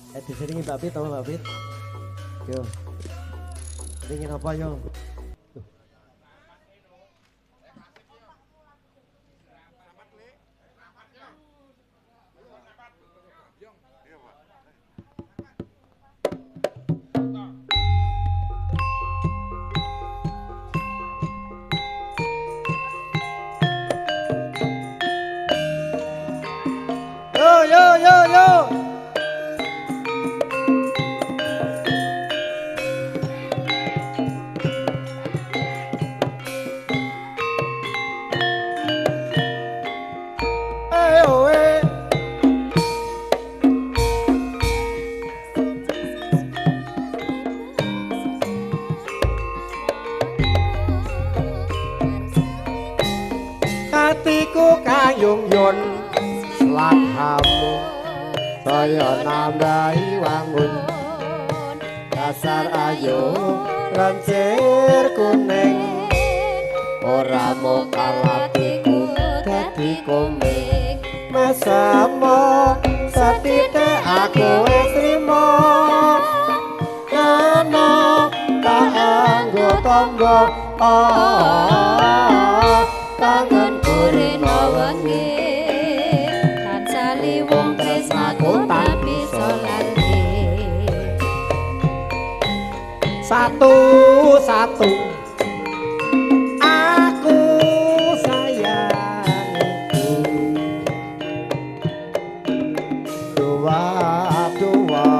Diselingi Mbak Pit, Mbak Pit. Yo. Dingin apa yo? Yo yo yo yo. Hatiku kayung yun selakamu saya nambahi wangun dasar ayu lancir kuning ora mau kalatiku dadi komik mesemo satite aku esrimo ana kaanggo tangga kangen kurina wengi kancali wong tresnaku tak bisa lali satu-satu aku sayangiku dua-dua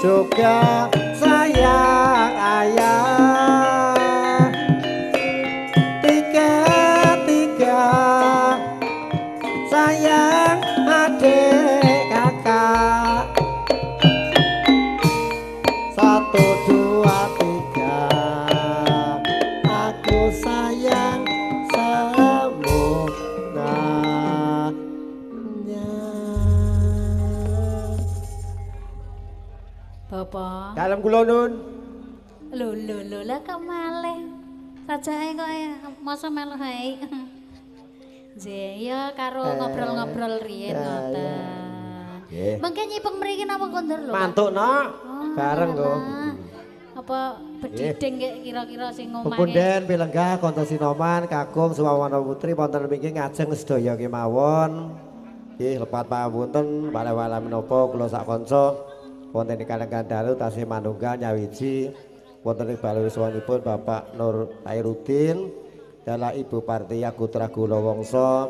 juga sayang ayah sayang adik kakak satu dua tiga aku sayang semuanya. Bapak Dalam kula nun lho lah kok malih sajake kok masa melu hae ya karo ngobrol-ngobrol riyen ngoten. Mengke nyipeng mriki napa kondur lho. mantuk nok bareng kok. Apa bedhiding kira-kira sing ngomake. Pepunden pilenggah konco Sinoman kakung Sumawana Putri wonten mriki ngajeng sedaya kemawon. Nggih lepat pamunten wala-wala menapa kula sak kanca wonten ing Kalenggan Dalu tasih manunggal nyawiji wonten ing balwiswanipun Bapak Nur Khairuddin dalah Ibu Partia Kutra Gula Wongso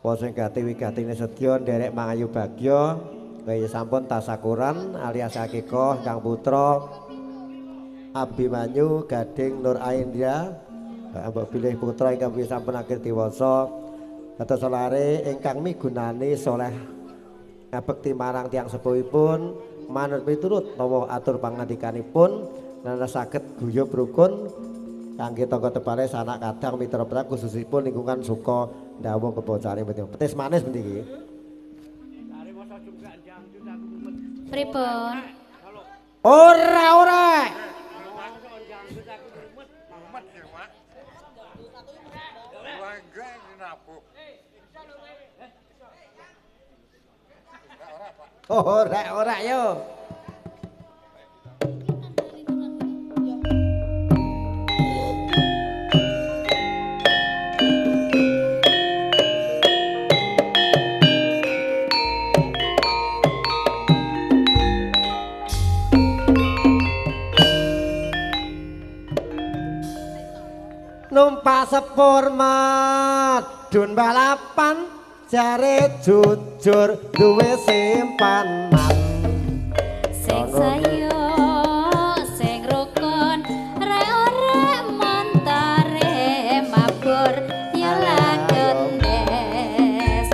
posing gati wigatine sedya nderek mangayu bagya kaya sampun tasakuran alias akikoh Kang Putra Abimanyu Gading Nur Aindra mbok bilih putra ingkang sampun akhir diwasa dados solare ingkang migunani soleh ngabekti marang tiyang sepuhipun manut piturut nawa atur pangandikanipun lan saged guyub rukun kangge tangga tebale sanak kadang mitra perang khususipun lingkungan suka ndawuh kebocare petis manis mriki. Pripun? Ora. Ora yo. Numpak sepur madun balapan jare jujur duwe simpanan sing sayo sing rukun rek ora montare mabur nyala gendes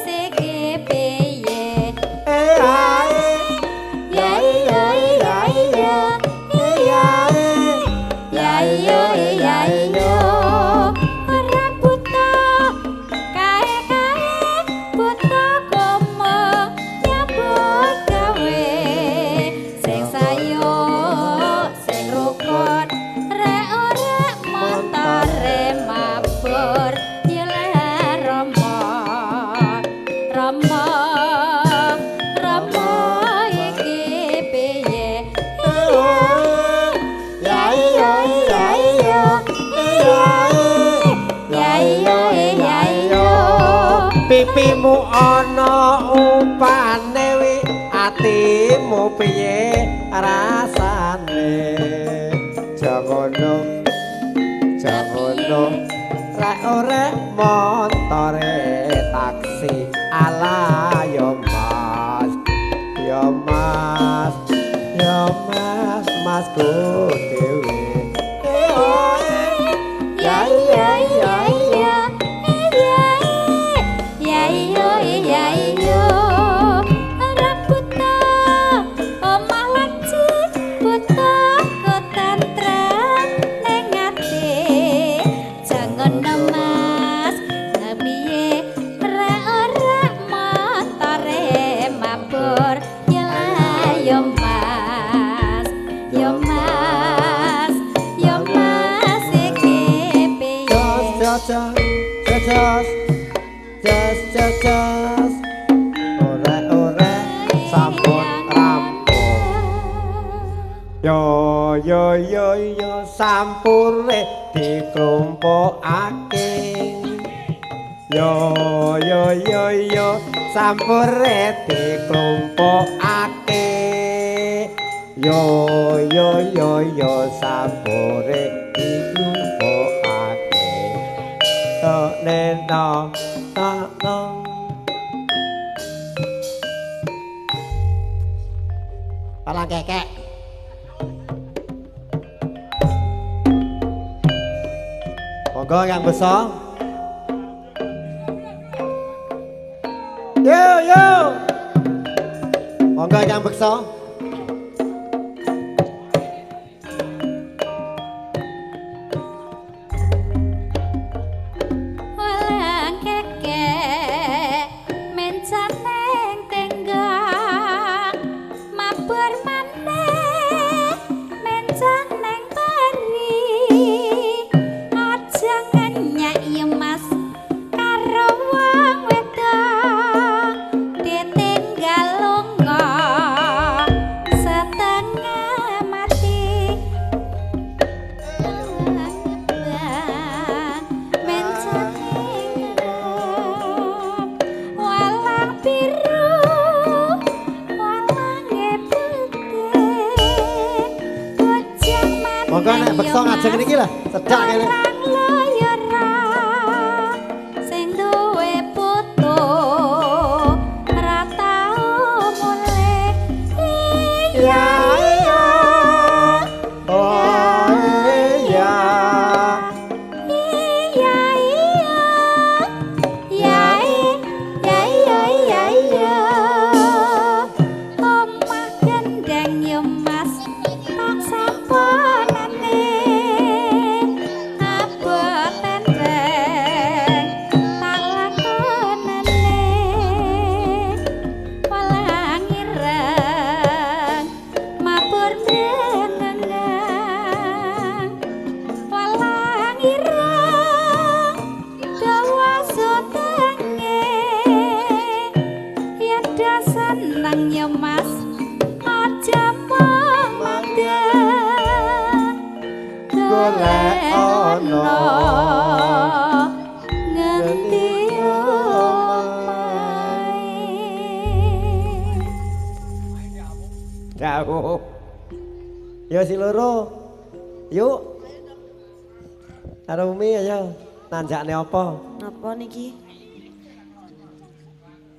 iki piye ora buta kae buta komo pipimu ana upane wi atimu piye rasane jangono rek ora montore taksi ala yo mas masku dewe ya ya ya ya ya ya ya raputa omah lancip buta kotentrem ning ati jangan mas nabiye ora ora motore mabur ya yo mas yo mas iki piye Just ora sampun rampung yo sampure diklumpukake yo sampure diklumpukake yo sampure diklumpukake neno palang kekek monggo yang besar yo monggo yang besar monggo nek beksa ngajeng niki lah cedak kene sing duwe putu ora tau mulih iya oh iya omah gendeng yo mas tak saponane aboten reng tak lakonane walang ireng mabur menengang walang ireng dawa sotenge yen seneng yo mas aja mandang golek ana ngendi omahe jauh yo si loro yuk karo Umi ayo nanjakne apa Napa niki?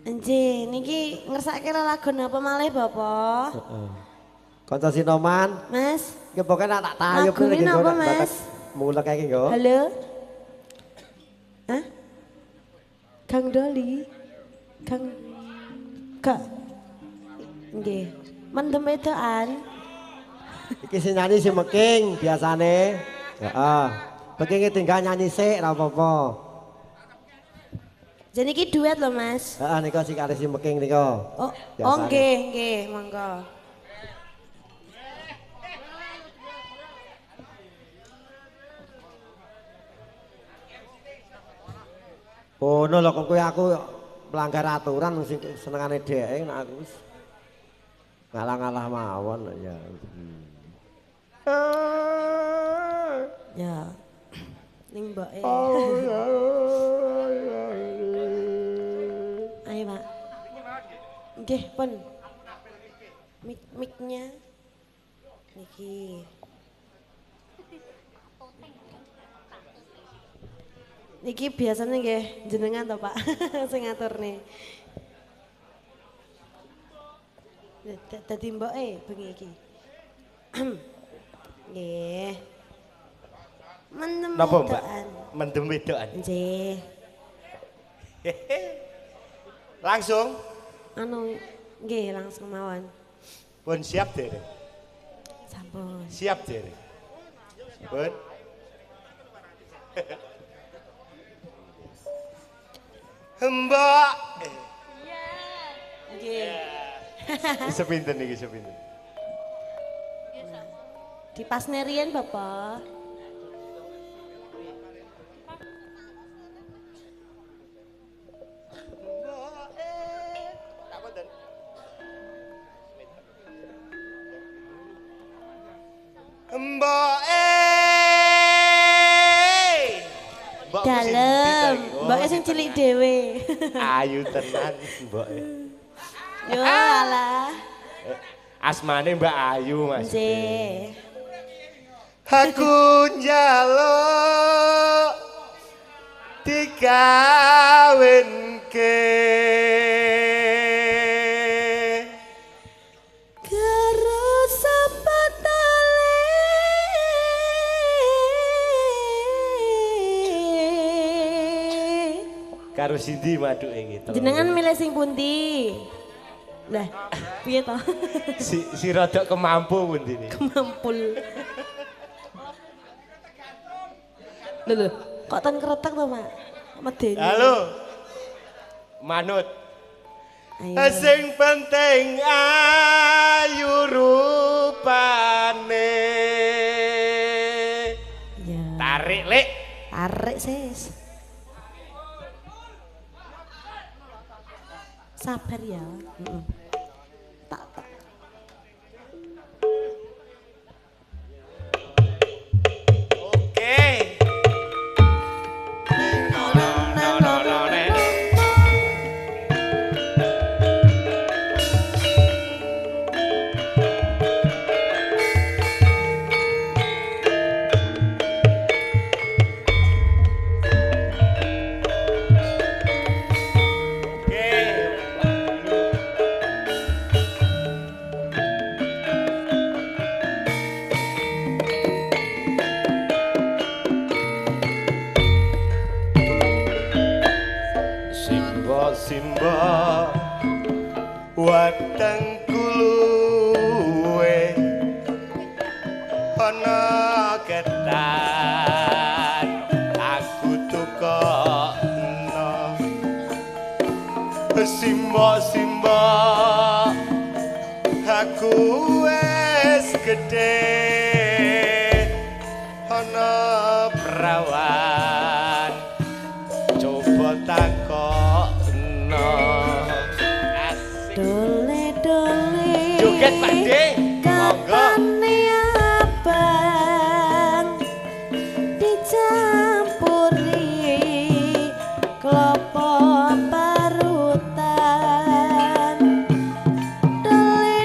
Nggih, niki ngersake lelagon apa malih Bapak? heeh kanca Sinoman Mas, iki pokoke nak tak tayub Lagune iki napa, kok Mas? mulek iki nggo halo? Hah? Kang Doli? Kak? Nggih, mendem edokan? iki sing nyanyi si Meking biasane heeh Meking tinggal nyanyi sik ora apa-apa Jadi niki duet loh Mas. heeh nika si karo si Meking nika Oh, biasane. nggih, monggo. Ono lho kok kowe aku melanggar aturan sing senengane dhek nek aku wis ngalah-ngalah mawon ya. Ya. Ning mboke. Nggih, pun. Mic-nya. Niki. Niki biasanya nggih jenengan to, Pak. Sing ngaturne. Dadi mboke bengi iki. Nggih. Mendem Napa, Mbak? wedokan. Mendem wedokan. Nggih. Langsung Anu nggih langsung mawon. pun siap derek. Sampun. Siap derek. Pun. Mbak. Nggih. Sepinten niki sepinten. Dipasne riyen, Bapak. Mbak Dalem, mbake sing cilik dhewe. Ayu tenan Mbak. Yo alah. Asmane Mbak Ayu Mas. Nggih. Aku njaluk dikawinke Karo sepatale karo Sindi maduke iki. jenengan milih sing pundi? Lah, piye to? si rodok kemampu pundine. Kemampul. Lho, kok ten kretek to, Pak? Medeni. Halo. Manut. Ayo. Sing penting ayu rupane. Ya. Tarik, Lek. Arek sis. Sabar ya. Tak. Oke. Simba wateng kuluwe ana ketan aku tukokno Simba aku wis gedhe ana perawan coba takokno asik Dole joget Pak De monggo Kapane abang dicampuri klopo parutan Dole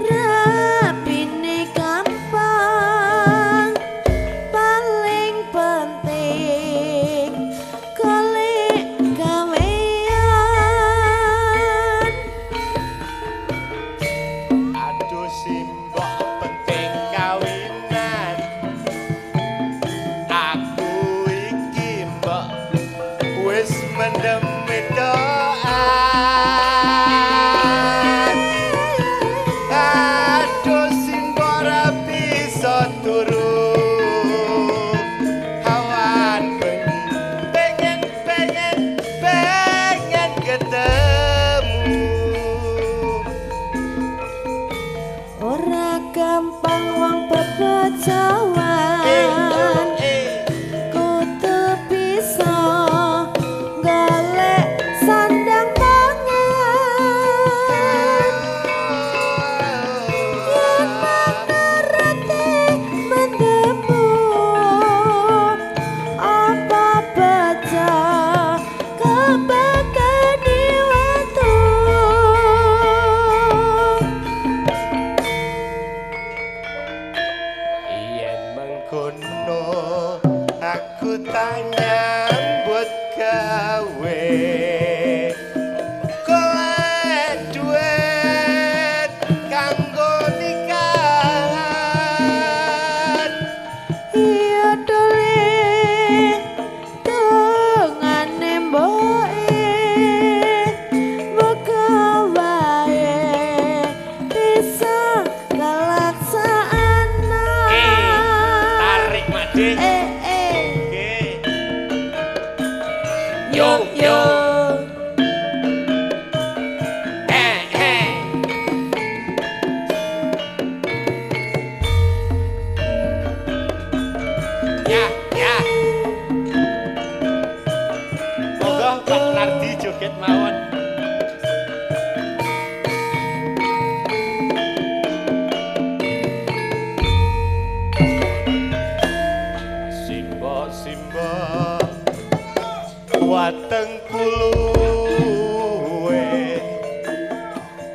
rapine gampang paling penting golek gawean mengkono aku tak nyambut gawe golek duit kanggo nikahan iya dole tengane mboke muga wae bisa kalaksana tarik Made Oke. Yo yo Ya ya Monggo Mbak Nardi joget mawon Simba simba wateng kuluwe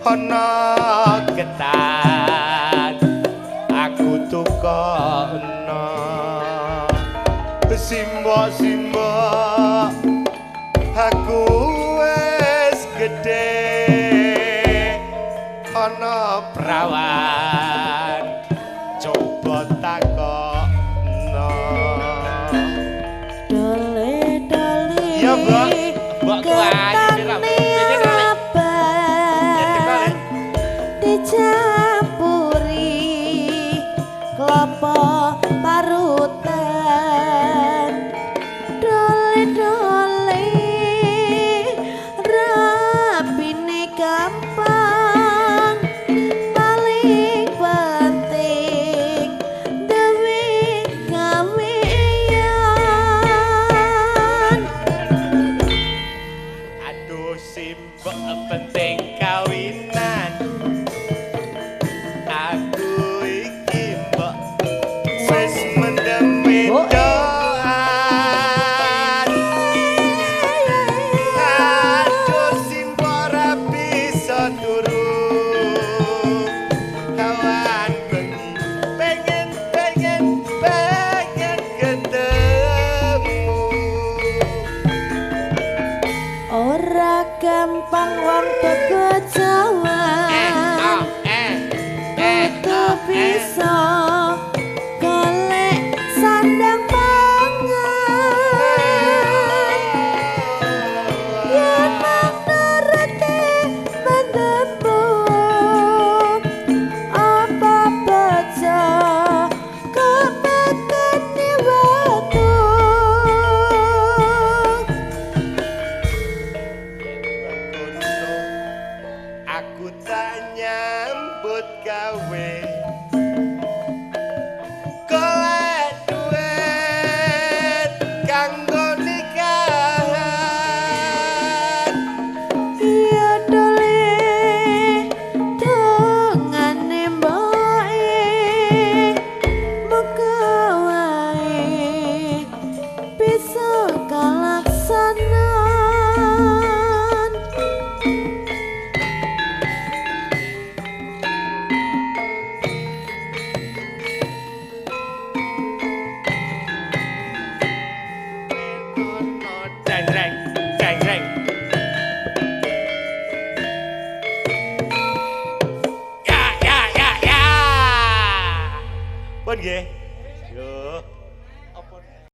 ana ketan aku tukokno simba simba aku wis gedhe ana prawan coba takokno dole dole Iya, Mbak. Mbak kuwi dicampuri kelapa parutan dole dole rapine gampang paling penting dewe gawean Aduh simbok penting kawinan Aku iki mbok wis mendem doan Aduh simbok ra bisa turu Kawan bengi pengen ketemu ora gampang wong begocawan kudu bisa golek sandang pangan yen mangerti mendembung apa baca kepekeni watu Aku tak nyambut gawe golek duit kanggo nikahan iya dole tengane mboke muga wae bisa kalaksanan Jeng jeng jeng jeng Ya ya ya ya Pun nggih